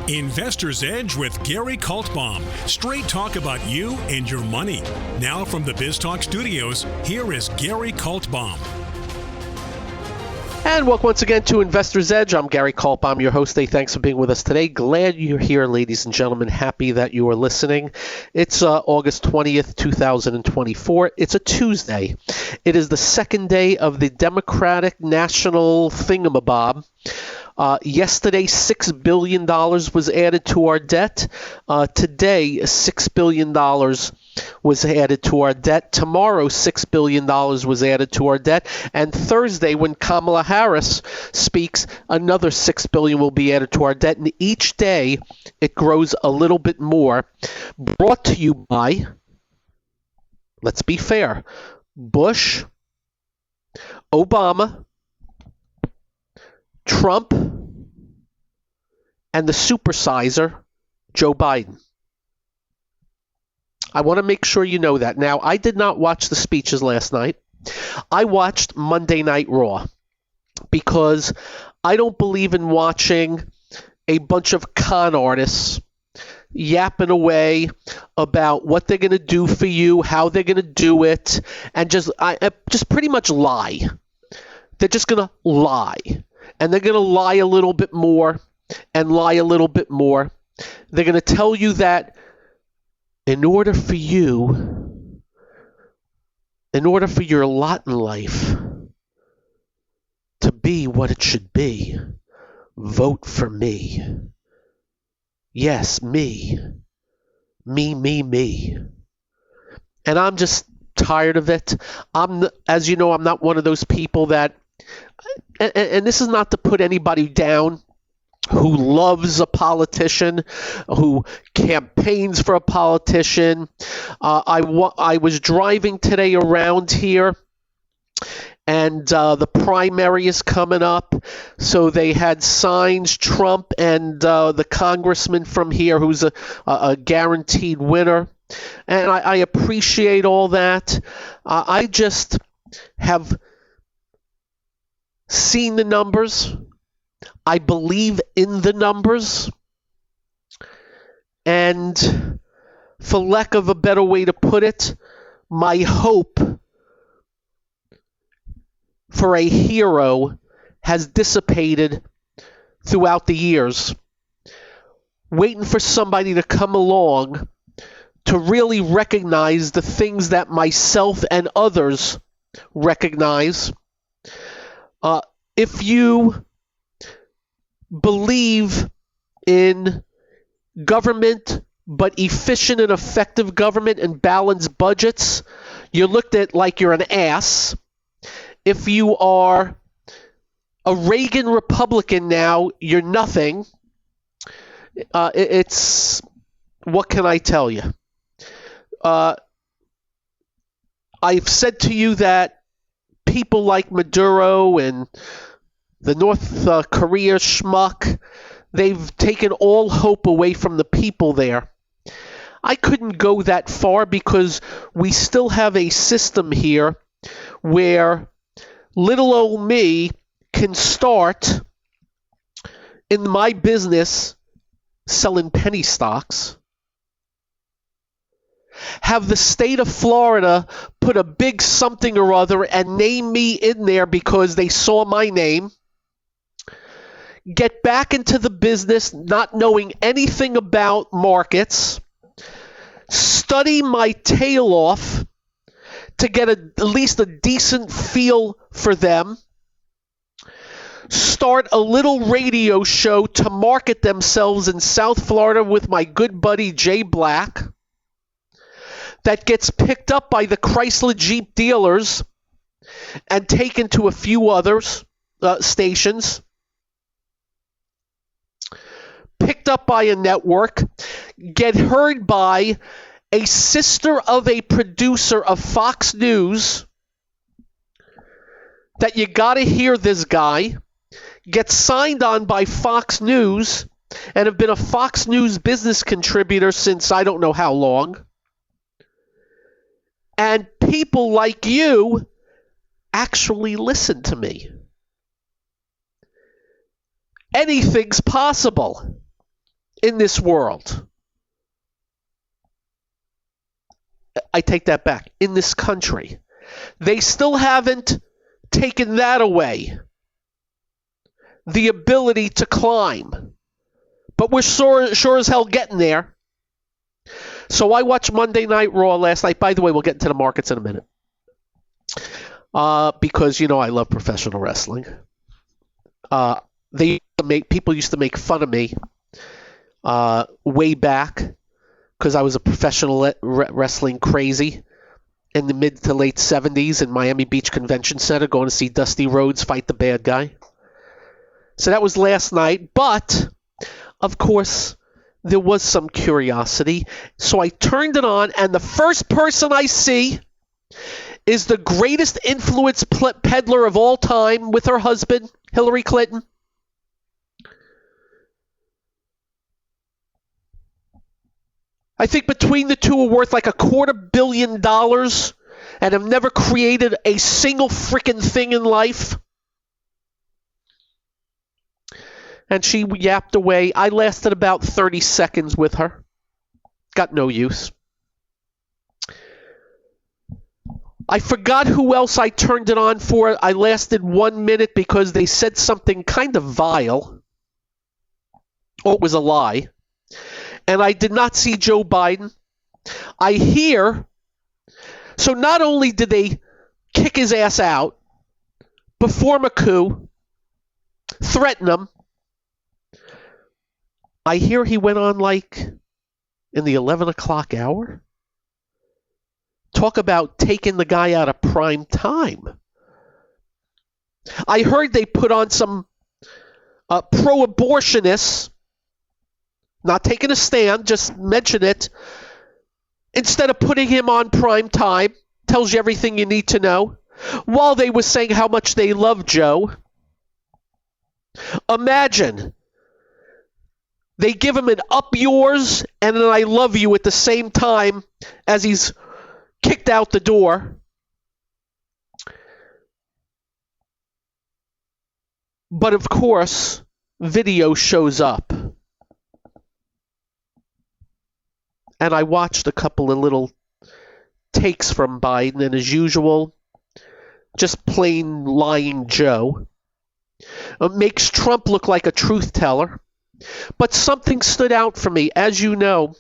Investor's Edge with Gary Kaltbaum. Straight talk about you and your money. Now from the BizTalk studios, here is Gary Kaltbaum. And welcome once again to Investor's Edge. I'm Gary Kaltbaum, your host. Hey, thanks for being with us today. Glad you're here, ladies and gentlemen. Happy that you are listening. It's August 20th, 2024. It's a Tuesday. It is the second day of the Democratic National Thingamabob. Yesterday, $6 billion was added to our debt. Today, $6 billion was added to our debt. Tomorrow, $6 billion was added to our debt. And Thursday, when Kamala Harris speaks, another $6 billion will be added to our debt. And each day, it grows a little bit more. Brought to you by, let's be fair, Bush, Obama, Trump, and the supersizer, Joe Biden. I want to make sure you know that. Now, I did not watch the speeches last night. I watched Monday Night Raw because I don't believe in watching a bunch of con artists yapping away about what they're going to do for you, how they're going to do it, and just pretty much lie. They're just going to lie. And they're going to lie a little bit more and lie a little bit more. They're going to tell you that in order for your lot in life to be what it should be, vote for me. Yes, me. Me. And I'm just tired of it. As you know, I'm not one of those people that, and this is not to put anybody down who loves a politician, who campaigns for a politician. I was driving today around here, and the primary is coming up, so they had signs, Trump and the congressman from here, who's a guaranteed winner. And I appreciate all that. I just have seen the numbers. I believe in the numbers. And for lack of a better way to put it, my hope for a hero has dissipated throughout the years. Waiting for somebody to come along to really recognize the things that myself and others recognize. If you believe in government, but efficient and effective government and balanced budgets, you're looked at like you're an ass. If you are a Reagan Republican now, you're nothing. It's, what can I tell you? I've said to you that people like Maduro and the North Korea schmuck, they've taken all hope away from the people there. I couldn't go that far because we still have a system here where little old me can start in my business selling penny stocks, have the state of Florida put a big something or other and name me in there because they saw my name, get back into the business not knowing anything about markets, study my tail off to get at least a decent feel for them, start a little radio show to market themselves in South Florida with my good buddy Jay Black, that gets picked up by the Chrysler Jeep dealers and taken to a few others stations, picked up by a network, get heard by a sister of a producer of Fox News, that you got to hear this guy, get signed on by Fox News, and have been a Fox News business contributor since I don't know how long. And people like you actually listen to me. Anything's possible. in this world. I take that back. In this country. They still haven't taken that away. The ability to climb. But we're sure as hell getting there. So I watched Monday Night Raw last night. By the way, we'll get into the markets in a minute. Because, I love professional wrestling. People used to make fun of me way back because I was a professional wrestling crazy in the mid to late 70s in Miami Beach Convention Center going to see Dusty Rhodes fight the bad guy. So that was last night. But, of course, there was some curiosity. So I turned it on, and the first person I see is the greatest influence peddler of all time with her husband, Hillary Clinton. I think between the two are worth like $250 million and have never created a single freaking thing in life. And she yapped away. I lasted about 30 seconds with her. Got no use. I forgot who else I turned it on for. I lasted 1 minute because they said something kind of vile. Or it was a lie. And I did not see Joe Biden. I hear. So not only did they kick his ass out, perform a coup, threaten him, I hear he went on like in the 11 o'clock hour. Talk about taking the guy out of prime time. I heard they put on some pro-abortionists, not taking a stand, just mention it, instead of putting him on prime time. Tells you everything you need to know. While they were saying how much they love Joe. Imagine. They give him an up yours and an I love you at the same time as he's kicked out the door. But of course, video shows up. And I watched a couple of little takes from Biden, and as usual, just plain lying Joe. Makes Trump look like a truth teller. But something stood out for me. As you know,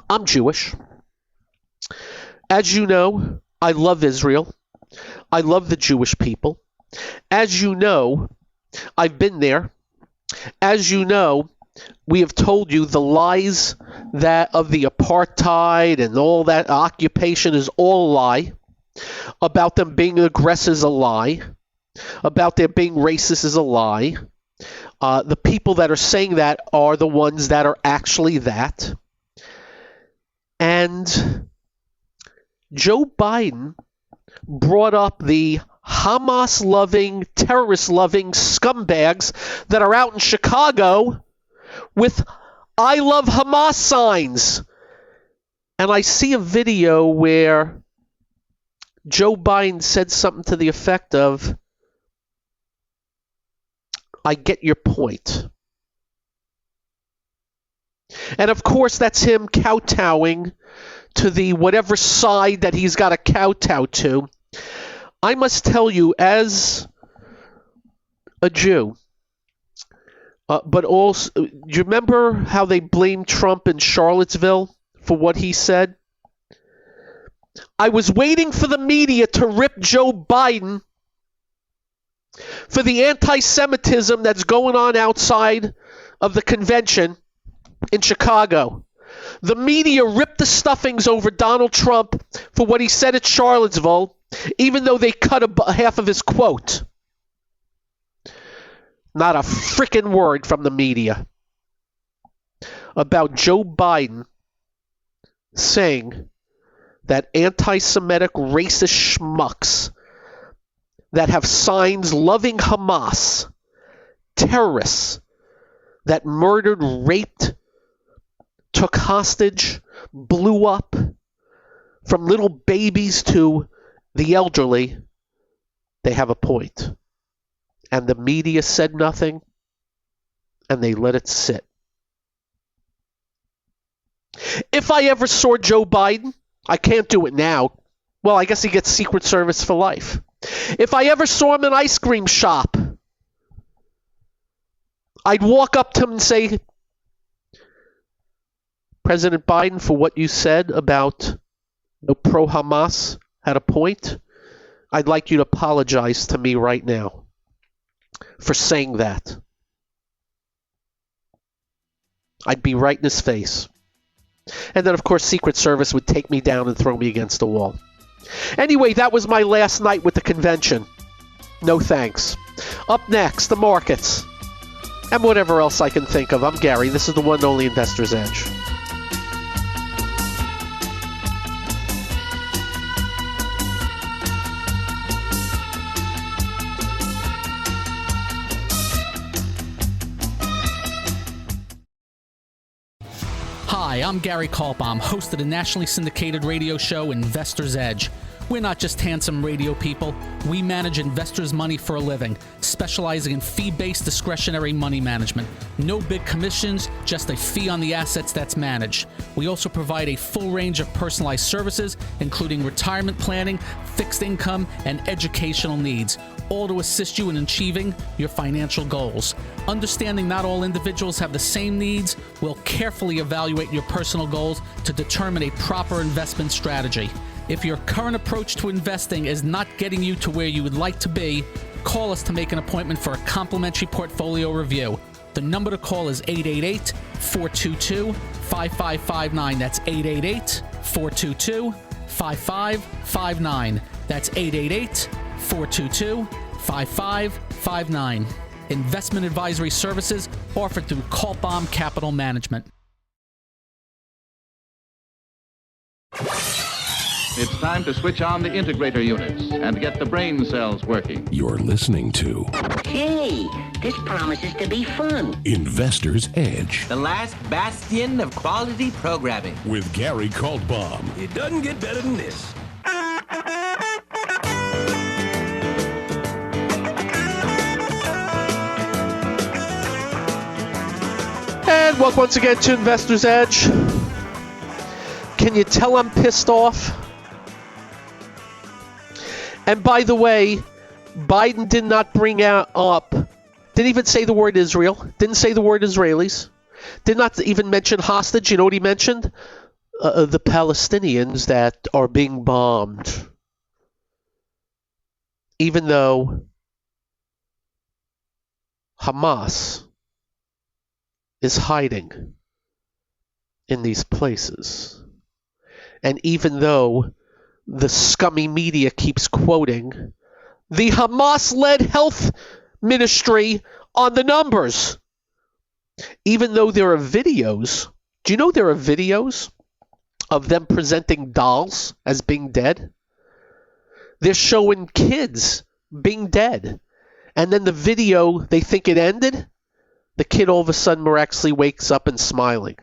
I'm Jewish. As you know, I love Israel. I love the Jewish people. As you know, I've been there. As you know, we have told you the lies that of the apartheid and all that occupation is all a lie. About them being aggressors, a lie. About their being racist is a lie. The people that are saying that are the ones that are actually that. And Joe Biden brought up the Hamas-loving, terrorist-loving scumbags that are out in Chicago with I love Hamas signs. And I see a video where Joe Biden said something to the effect of, I get your point. And of course, that's him kowtowing to the whatever side that he's got to kowtow to. I must tell you, as a Jew, but also, do you remember how they blamed Trump in Charlottesville for what he said? I was waiting for the media to rip Joe Biden for the anti-Semitism that's going on outside of the convention in Chicago. The media ripped the stuffings over Donald Trump for what he said at Charlottesville, even though they cut half of his quote. Not a frickin' word from the media about Joe Biden saying that anti-Semitic racist schmucks that have signs loving Hamas, terrorists that murdered, raped, took hostage, blew up, from little babies to the elderly, they have a point. And the media said nothing, and they let it sit. If I ever saw Joe Biden, I can't do it now. Well, I guess he gets Secret Service for life. If I ever saw him in an ice cream shop, I'd walk up to him and say, President Biden, for what you said about pro-Hamas had a point. I'd like you to apologize to me right now for saying that. I'd be right in his face. And then, of course, Secret Service would take me down and throw me against the wall. Anyway, that was my last night with the convention. No thanks. Up next, the markets. And whatever else I can think of. I'm Gary. This is the one and only Investor's Edge. Hi, I'm Gary Kaltbaum, host of the nationally syndicated radio show Investor's Edge. We're not just handsome radio people. We manage investors' money for a living, specializing in fee-based discretionary money management. No big commissions, just a fee on the assets that's managed. We also provide a full range of personalized services, including retirement planning, fixed income, and educational needs, all to assist you in achieving your financial goals. Understanding not all individuals have the same needs, we'll carefully evaluate your personal goals to determine a proper investment strategy. If your current approach to investing is not getting you to where you would like to be, call us to make an appointment for a complimentary portfolio review. The number to call is 888-422-5559. That's 888-422-5559. That's 888-422-5559. Investment advisory services offered through Kaltbaum Capital Management. It's time to switch on the integrator units and get the brain cells working. You're listening to Hey, this promises to be fun. Investor's Edge The last bastion of quality programming. with Gary Kaltbaum. It doesn't get better than this. And welcome once again to Investor's Edge. Can you tell I'm pissed off? And by the way, Biden did not bring up, didn't even say the word Israel, didn't say the word Israelis, did not even mention hostage. You know what he mentioned? The Palestinians that are being bombed. Even though Hamas is hiding in these places. And even though the scummy media keeps quoting the Hamas-led health ministry on the numbers. Even though there are videos, do you know there are videos of them presenting dolls as being dead? They're showing kids being dead. And then the video, they think it ended. The kid all of a sudden miraculously wakes up and smiling.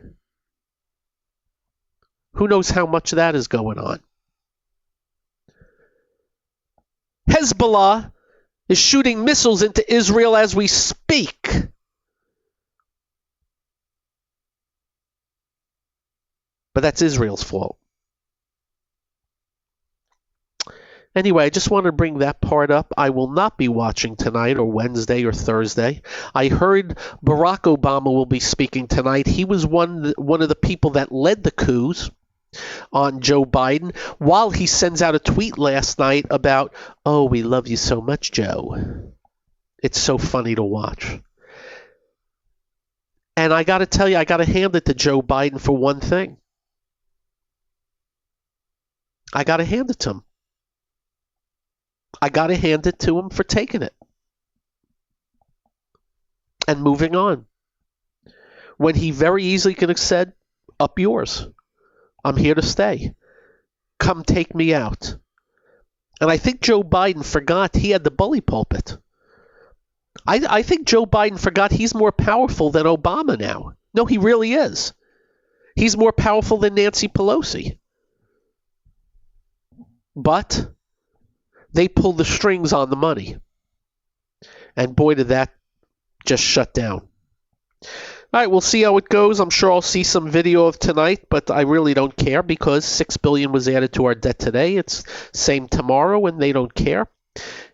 Who knows how much of that is going on? Hezbollah is shooting missiles into Israel as we speak. But that's Israel's fault. Anyway, I just wanted to bring that part up. I will not be watching tonight or Wednesday or Thursday. I heard Barack Obama will be speaking tonight. He was one of the people that led the coups on Joe Biden, while he sends out a tweet last night about, "Oh, we love you so much, Joe." It's so funny to watch. And I got to tell you, I got to hand it to Joe Biden for one thing. I got to hand it to him. I got to hand it to him for taking it and moving on. When he very easily could have said, "Up yours. I'm here to stay. Come take me out." And I think Joe Biden forgot he had the bully pulpit. I think Joe Biden forgot he's more powerful than Obama now. No, he really is. He's more powerful than Nancy Pelosi. But they pulled the strings on the money. And boy, did that just shut down. All right, we'll see how it goes. I'm sure I'll see some video of tonight, but I really don't care because $6 billion was added to our debt today. It's same tomorrow, and they don't care,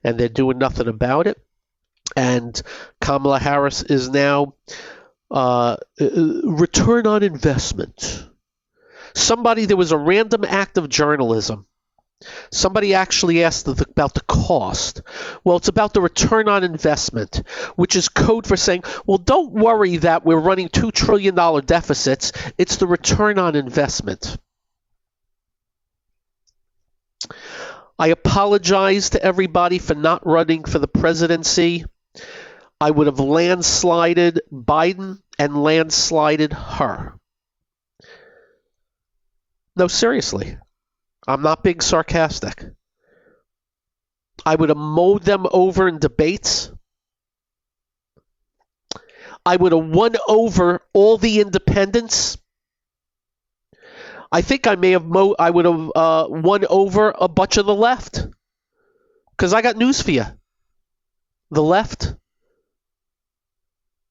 and they're doing nothing about it. And Kamala Harris is now return on investment. There was a random act of journalism. Somebody actually asked about the cost. Well, it's about the return on investment, which is code for saying, well, don't worry that we're running $2 trillion deficits. It's the return on investment. I apologize to everybody for not running for the presidency. I would have landslided Biden and landslided her. No, seriously. I'm not being sarcastic. I would have mowed them over in debates. I would have won over all the independents. I think I would have won over a bunch of the left. Because I got news for you. The left,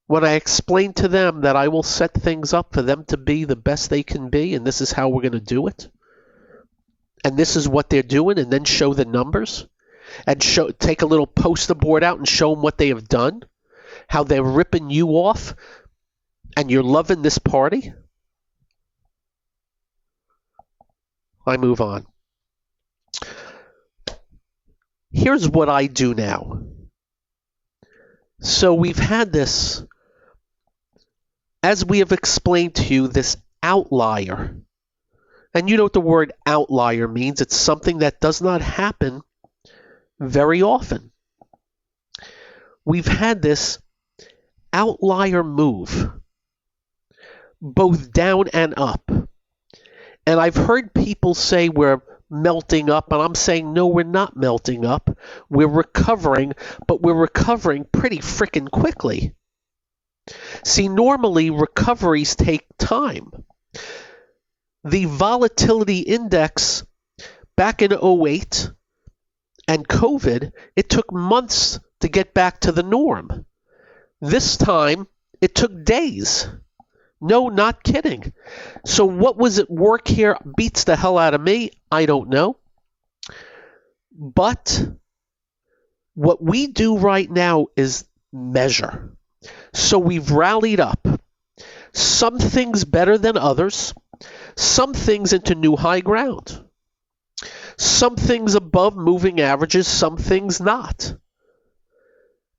when I explain to them that I will set things up for them to be the best they can be, and this is how we're going to do it, and this is what they're doing, and then show the numbers, and take a little poster board out and show them what they have done, how they're ripping you off, and you're loving this party, I move on. Here's what I do now. So we've had this, as we have explained to you, this outlier. And you know what the word outlier means. It's something that does not happen very often. We've had this outlier move, both down and up. And I've heard people say we're melting up, and I'm saying, no, we're not melting up. We're recovering, but we're recovering pretty freaking quickly. See, normally recoveries take time. The volatility index back in 2008 and COVID, it took months to get back to the norm. This time, it took days. No, not kidding. So what was at work here beats the hell out of me. I don't know. But what we do right now is measure. So we've rallied up. Some things better than others. Some things into new high ground. Some things above moving averages, some things not.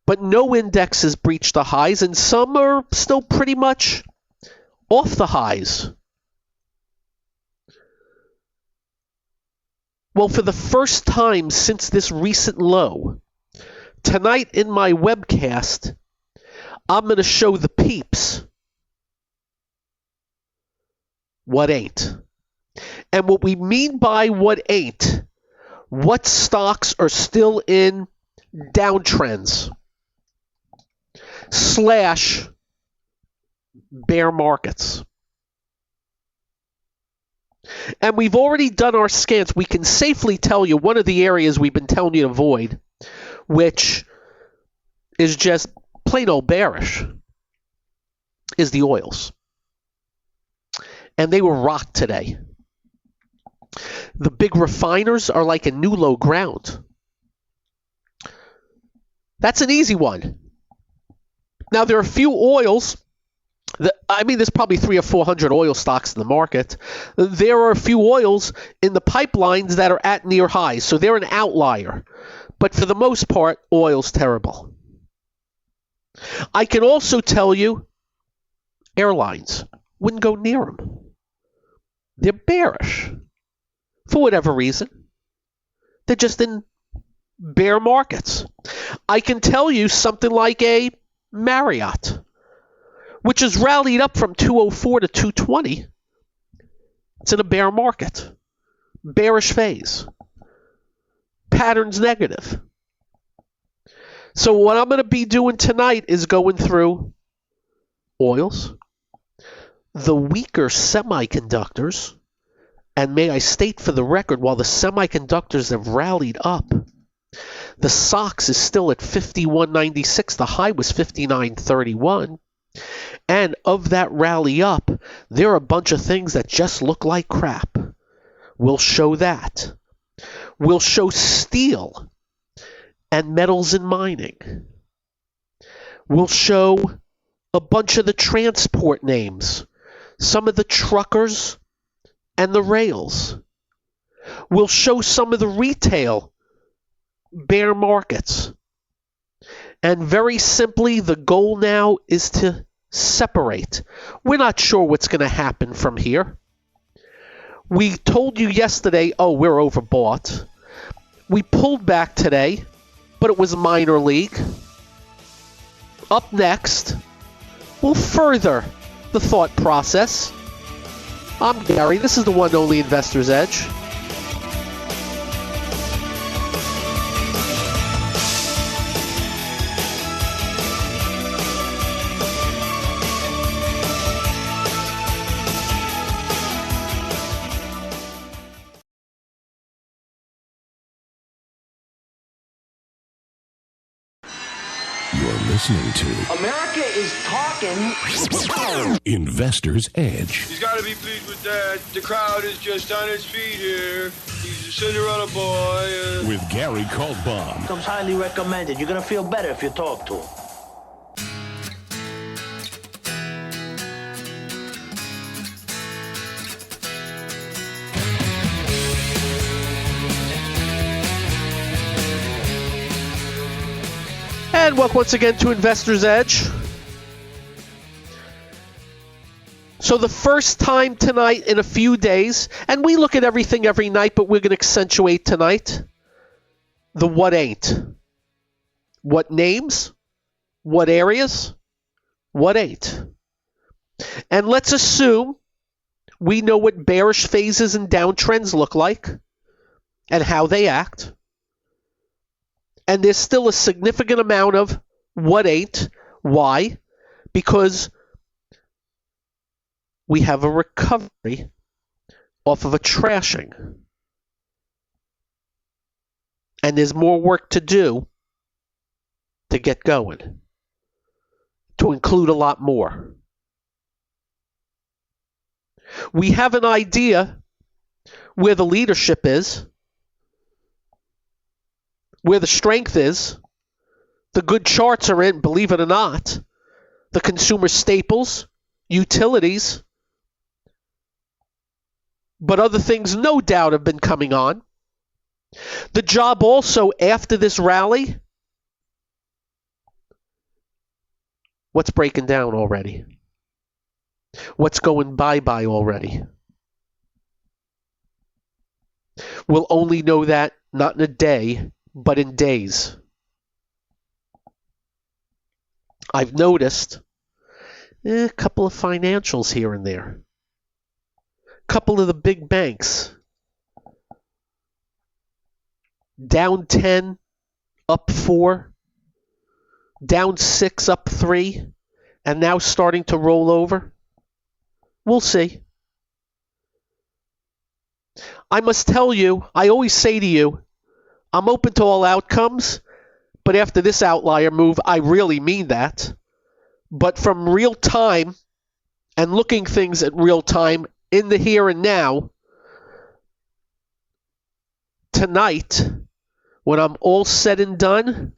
But no index has breached the highs, and some are still pretty much off the highs. Well, for the first time since this recent low, tonight in my webcast, I'm going to show the peeps what ain't. And what we mean by what ain't, what stocks are still in downtrends / bear markets. And we've already done our scans. We can safely tell you one of the areas we've been telling you to avoid, which is just plain old bearish, is the oils. And they were rocked today. The big refiners are like a new low ground. That's an easy one. Now, there are a few oils. There's probably 300 or 400 oil stocks in the market. There are a few oils in the pipelines that are at near highs, so they're an outlier. But for the most part, oil's terrible. I can also tell you airlines. Wouldn't go near them. They're bearish. For whatever reason. They're just in bear markets. I can tell you something like a Marriott, which has rallied up from 204 to 220. It's in a bear market. Bearish phase. Patterns negative. So what I'm going to be doing tonight is going through oils, the weaker semiconductors, and may I state for the record, while the semiconductors have rallied up, the SOX is still at 51.96. The high was 59.31. And of that rally up, there are a bunch of things that just look like crap. We'll show that. We'll show steel and metals and mining. We'll show a bunch of the transport names, some of the truckers and the rails. We'll show some of the retail bear markets. And very simply, the goal now is to separate. We're not sure what's going to happen from here. We told you yesterday, we're overbought. We pulled back today, but it was minor league. Up next, we'll further the thought process. I'm Gary. This is the one and only Investor's Edge. Listening to America is talking. Investor's Edge. He's got to be pleased with that. The crowd is just on its feet here. He's a Cinderella boy. With Gary Kaltbaum. Comes highly recommended. You're going to feel better if you talk to him. And welcome once again to Investor's Edge. So the first time tonight in a few days, and we look at everything every night, but we're going to accentuate tonight the what ain't. What names, what areas, what ain't. And let's assume we know what bearish phases and downtrends look like and how they act. And there's still a significant amount of what ain't. Why? Because we have a recovery off of a trashing. And there's more work to do to get going, to include a lot more. We have an idea where the leadership is, where the strength is. The good charts are in, believe it or not, the consumer staples, utilities, but other things no doubt have been coming on. The job also after this rally, what's breaking down already? What's going bye-bye already? We'll only know that not in a day, but in days. I've noticed a couple of financials here and there. A couple of the big banks. Down 10, up 4. Down 6, up 3. And now starting to roll over. We'll see. I must tell you, I always say to you, I'm open to all outcomes, but after this outlier move, I really mean that. But from real time and looking things at real time in the here and now, tonight, when I'm all said and done,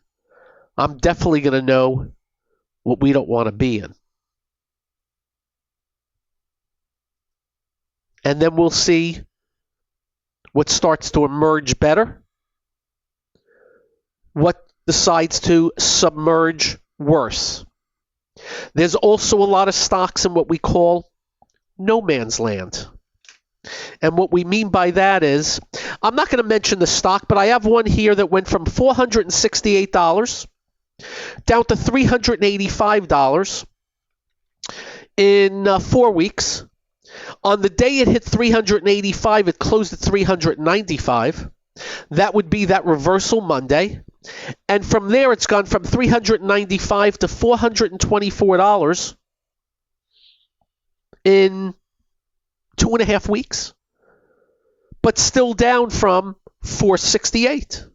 I'm definitely going to know what we don't want to be in. And then we'll see what starts to emerge better. What decides to submerge worse. There's also a lot of stocks in what we call no man's land. And what we mean by that is, I'm not going to mention the stock, but I have one here that went from $468 down to $385 in 4 weeks. On the day it hit 385, it closed at 395. That would be that reversal Monday. And from there, it's gone from $395 to $424 in 2.5 weeks, but still down from $468.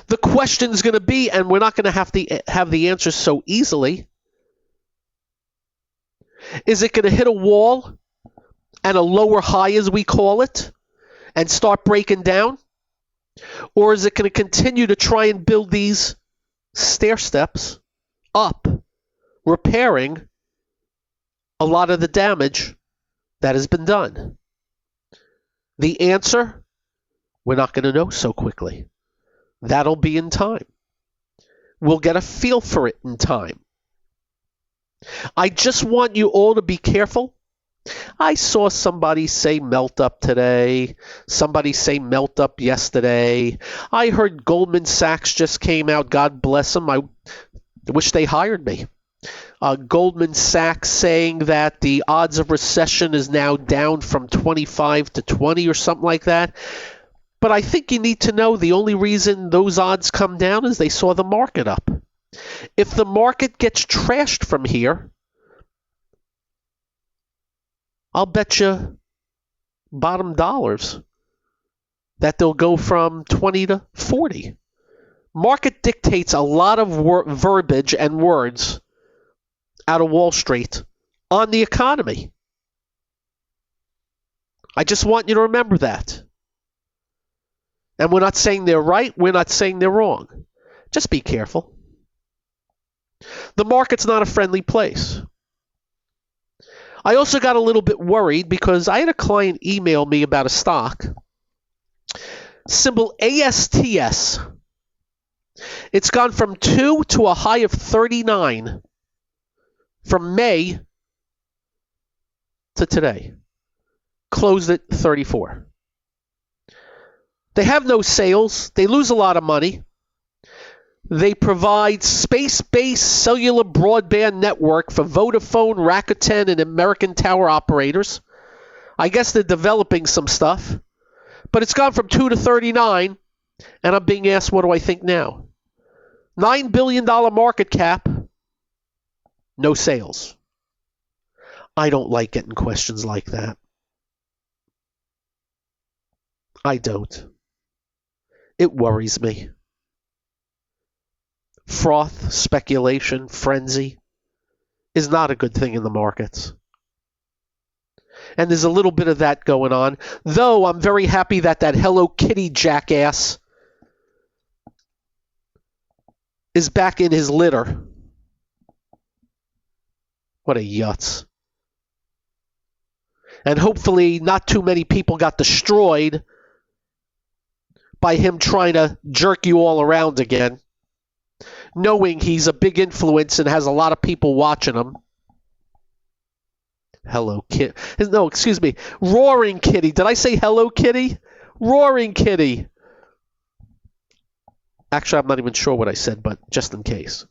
The question's going to be, and we're not going to have the answers so easily, Is it going to hit a wall and a lower high, as we call it, and start breaking down? Or is it going to continue to try and build these stair steps up, repairing a lot of the damage that has been done? The answer, we're not going to know so quickly. That'll be in time. We'll get a feel for it in time. I just want you all to be careful. I saw somebody say melt up today. Somebody say melt up yesterday. I heard Goldman Sachs just came out. God bless them. I wish they hired me. Goldman Sachs saying that the odds of recession is now down from 25 to 20 or something like that. But I think you need to know the only reason those odds come down is they saw the market up. If the market gets trashed from here, I'll bet you bottom dollars that they'll go from 20 to 40. Market dictates a lot of verbiage and words out of Wall Street on the economy. I just want you to remember that. And we're not saying they're right. We're not saying they're wrong. Just be careful. The market's not a friendly place. I also got a little bit worried because I had a client email me about a stock, symbol ASTS. It's gone from 2 to a high of 39 from May to today. Closed at 34. They have no sales. They lose a lot of money. They provide space-based cellular broadband network for Vodafone, Rakuten, and American Tower operators. I guess they're developing some stuff. But it's gone from 2 to 39, and I'm being asked, what do I think now? $9 billion market cap, no sales. I don't like getting questions like that. I don't. It worries me. Froth, speculation, frenzy is not a good thing in the markets. And there's a little bit of that going on, though I'm very happy that Hello Kitty jackass is back in his litter. What a yutz. And hopefully not too many people got destroyed by him trying to jerk you all around again, knowing he's a big influence and has a lot of people watching him. Hello Kitty. No, excuse me. Roaring Kitty. Did I say Hello Kitty? Roaring Kitty. Actually, I'm not even sure what I said, but just in case.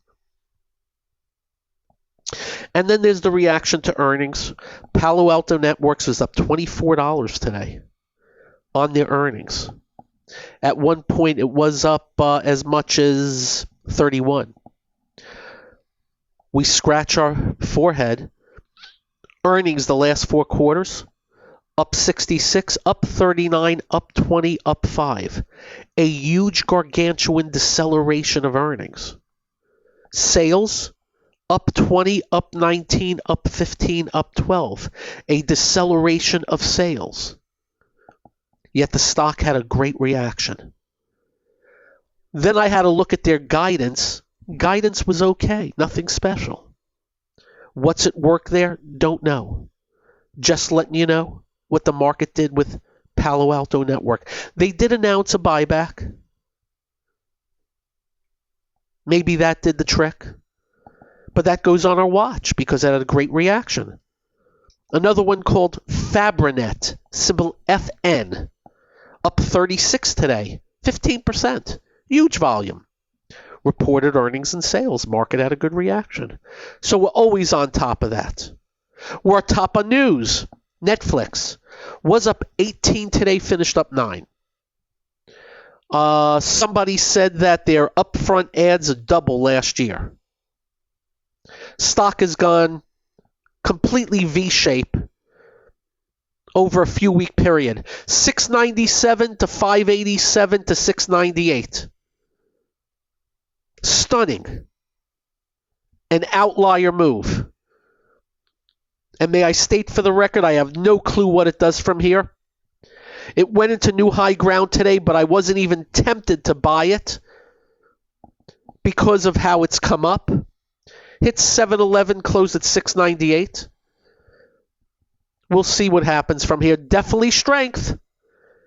And then there's the reaction to earnings. Palo Alto Networks is up $24 today on their earnings. At one point, it was up as much as 31. We scratch our forehead. Earnings the last 4 quarters, up 66, up 39, up 20, up 5. A huge gargantuan deceleration of earnings. Sales, up 20, up 19, up 15, up 12. A deceleration of sales. Yet the stock had a great reaction. Then I had to look at their guidance. Guidance was okay, nothing special. What's at work there? Don't know. Just letting you know what the market did with Palo Alto Network. They did announce a buyback. Maybe that did the trick. But that goes on our watch because it had a great reaction. Another one called Fabrinet, symbol FN, up 36 today, 15%. Huge volume. Reported earnings and sales. Market had a good reaction. So we're always on top of that. We're top of news. Netflix was up 18 today, finished up 9. Somebody said that their upfront ads are double last year. Stock has gone completely V-shape over a few week period. 697 to 587 to 698. Stunning. An outlier move. And may I state for the record, I have no clue what it does from here. It went into new high ground today, but I wasn't even tempted to buy it because of how it's come up. Hit 711, closed at 698. We'll see what happens from here. Definitely strength.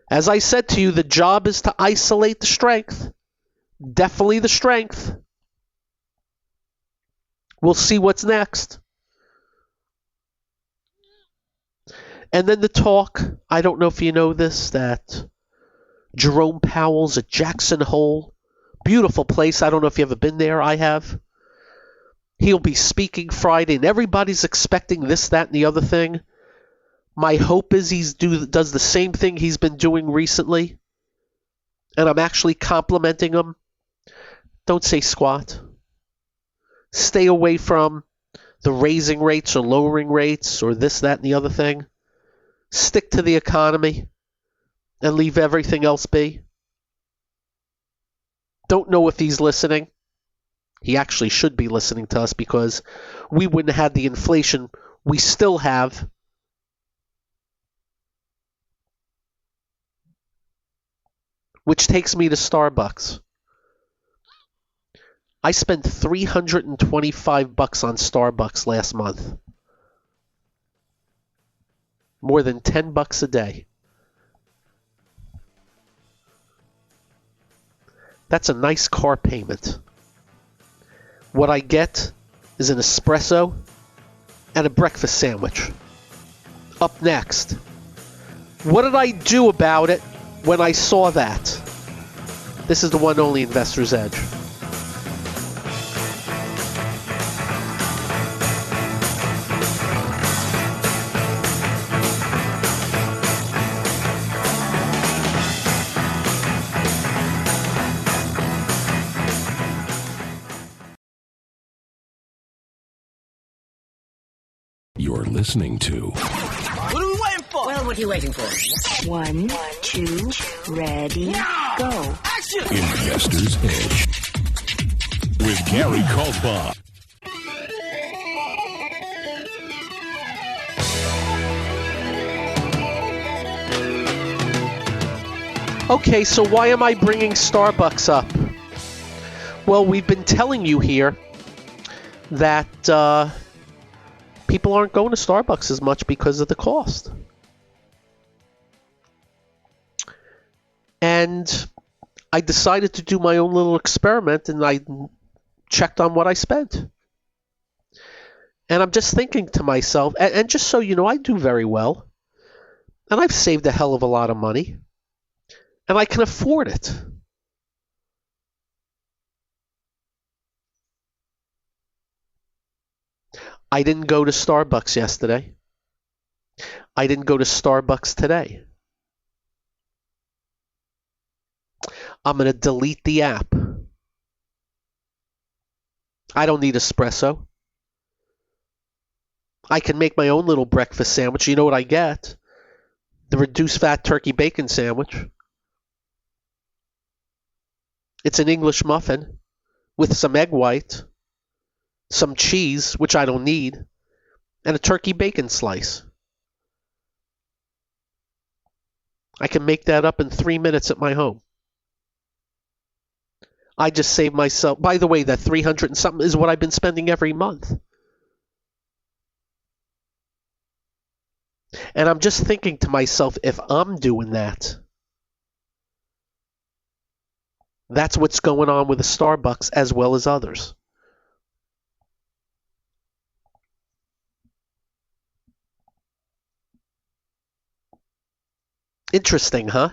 As I said to you, the job is to isolate the strength. Definitely the strength. We'll see what's next. And then the talk, I don't know if you know this, that Jerome Powell's at Jackson Hole. Beautiful place. I don't know if you've ever been there. I have. He'll be speaking Friday, and everybody's expecting this, that, and the other thing. My hope is he does the same thing he's been doing recently. And I'm actually complimenting him. Don't say squat. Stay away from the raising rates or lowering rates or this, that, and the other thing. Stick to the economy and leave everything else be. Don't know if he's listening. He actually should be listening to us because we wouldn't have had the inflation we still have. Which takes me to Starbucks. I spent $325 on Starbucks last month. More than $10 a day. That's a nice car payment. What I get is an espresso and a breakfast sandwich. Up next. What did I do about it when I saw that? This is the one only Investor's Edge. You're listening to What are we waiting for? Well, what are you waiting for? 1, 2, ready, go. Action! Investor's Edge with Gary Kaltbaum. Okay, so why am I bringing Starbucks up? Well, we've been telling you here that people aren't going to Starbucks as much because of the cost. And I decided to do my own little experiment, and I checked on what I spent. And I'm just thinking to myself, and just so you know, I do very well. And I've saved a hell of a lot of money. And I can afford it. I didn't go to Starbucks yesterday. I didn't go to Starbucks today. I'm going to delete the app. I don't need espresso. I can make my own little breakfast sandwich. You know what I get? The reduced fat turkey bacon sandwich. It's an English muffin with some egg white, some cheese, which I don't need, and a turkey bacon slice. I can make that up in 3 minutes at my home. I just saved myself. By the way, that 300 and something is what I've been spending every month. And I'm just thinking to myself, if I'm doing that, that's what's going on with the Starbucks as well as others. Interesting, huh?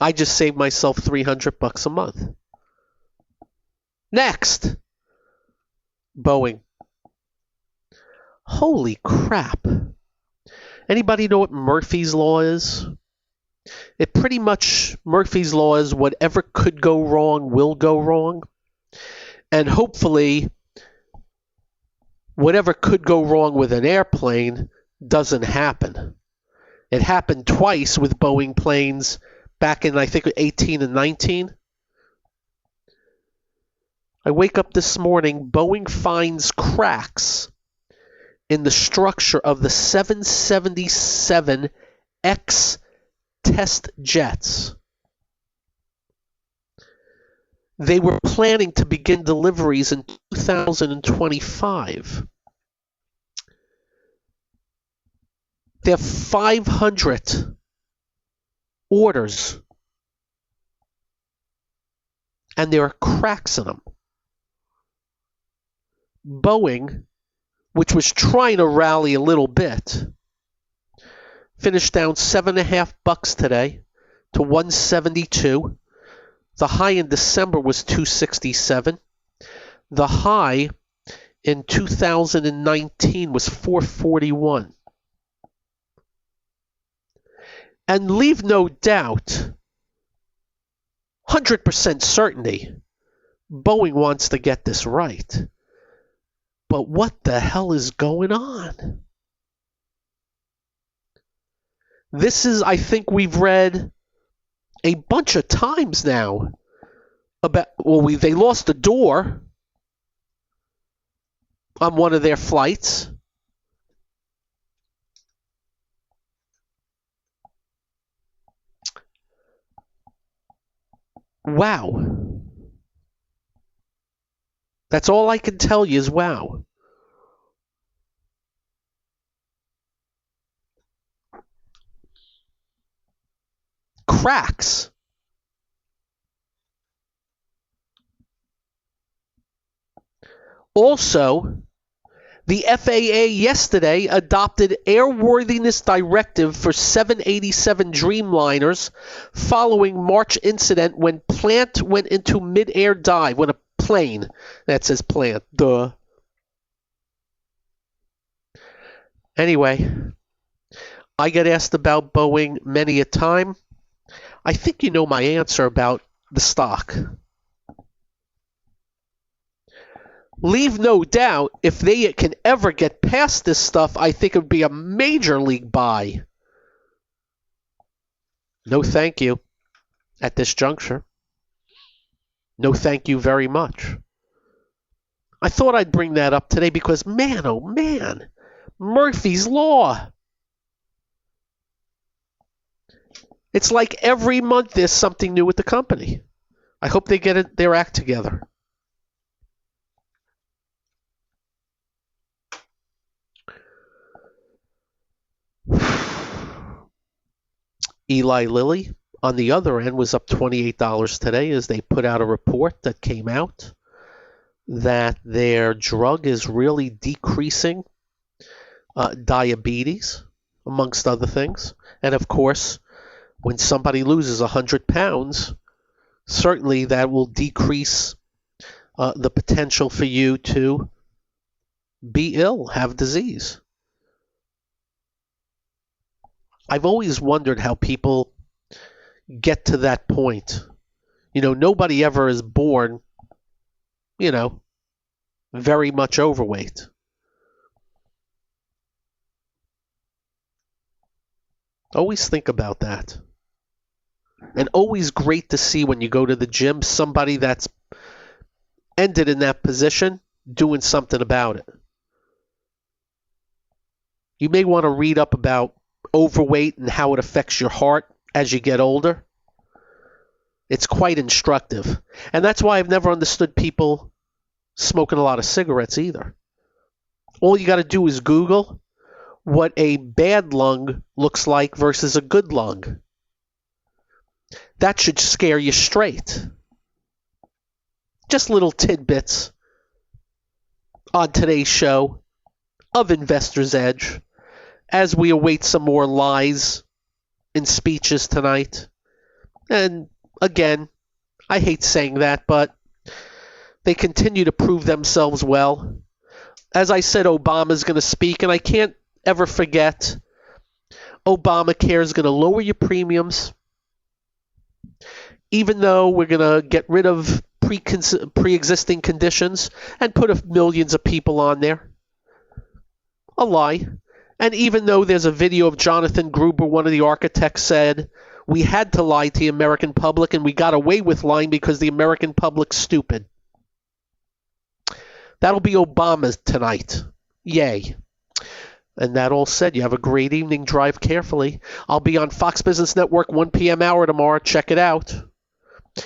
I just saved myself $300 a month. Next, Boeing. Holy crap. Anybody know what Murphy's Law is? It pretty much, Murphy's Law is whatever could go wrong will go wrong. And hopefully, whatever could go wrong with an airplane doesn't happen. It happened twice with Boeing planes back in, I think, 18 and 19. I wake up this morning, Boeing finds cracks in the structure of the 777X test jets. They were planning to begin deliveries in 2025. They have 500 orders, and there are cracks in them. Boeing, which was trying to rally a little bit, finished down $7.50 today to 172. The high in December was 267. The high in 2019 was 441. And leave no doubt, 100% certainty, Boeing wants to get this right. But what the hell is going on? This is, I think we've read a bunch of times now about, they lost a door on one of their flights. Wow. That's all I can tell you is wow. Cracks. Also, the FAA yesterday adopted airworthiness directive for 787 Dreamliners following March incident when plant went into mid-air dive, when a plane, that says plant, duh. Anyway, I get asked about Boeing many a time. I think you know my answer about the stock. Leave no doubt, if they can ever get past this stuff, I think it would be a major league buy. No thank you at this juncture. No thank you very much. I thought I'd bring that up today because, man, oh man, Murphy's Law. It's like every month there's something new with the company. I hope they get their act together. Eli Lilly, on the other end, was up $28 today as they put out a report that came out that their drug is really decreasing diabetes, amongst other things. And of course, when somebody loses 100 pounds, certainly that will decrease the potential for you to be ill, have disease. I've always wondered how people get to that point. You know, nobody ever is born, you know, very much overweight. Always think about that. And always great to see when you go to the gym, somebody that's ended in that position doing something about it. You may want to read up about overweight and how it affects your heart as you get older. It's quite instructive. And that's why I've never understood people smoking a lot of cigarettes either. All you got to do is Google what a bad lung looks like versus a good lung. That should scare you straight. Just little tidbits on today's show of Investor's Edge as we await some more lies in speeches tonight. And again, I hate saying that, but they continue to prove themselves well. As I said, Obama's going to speak, and I can't ever forget, Obamacare is going to lower your premiums, even though we're going to get rid of pre-existing conditions and put millions of people on there. A lie. And even though there's a video of Jonathan Gruber, one of the architects, said, we had to lie to the American public and we got away with lying because the American public's stupid. That'll be Obama tonight. Yay. And that all said, you have a great evening. Drive carefully. I'll be on Fox Business Network 1 p.m. hour tomorrow. Check it out.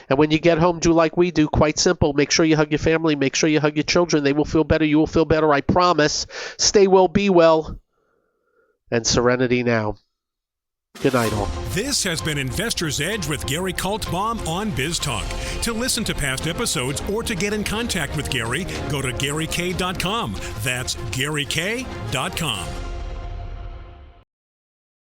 And when you get home, do like we do. Quite simple. Make sure you hug your family. Make sure you hug your children. They will feel better. You will feel better. I promise. Stay well, be well. And serenity now. Good night, all. This has been Investor's Edge with Gary Kaltbaum on BizTalk. To listen to past episodes or to get in contact with Gary, go to GaryK.com. That's GaryK.com.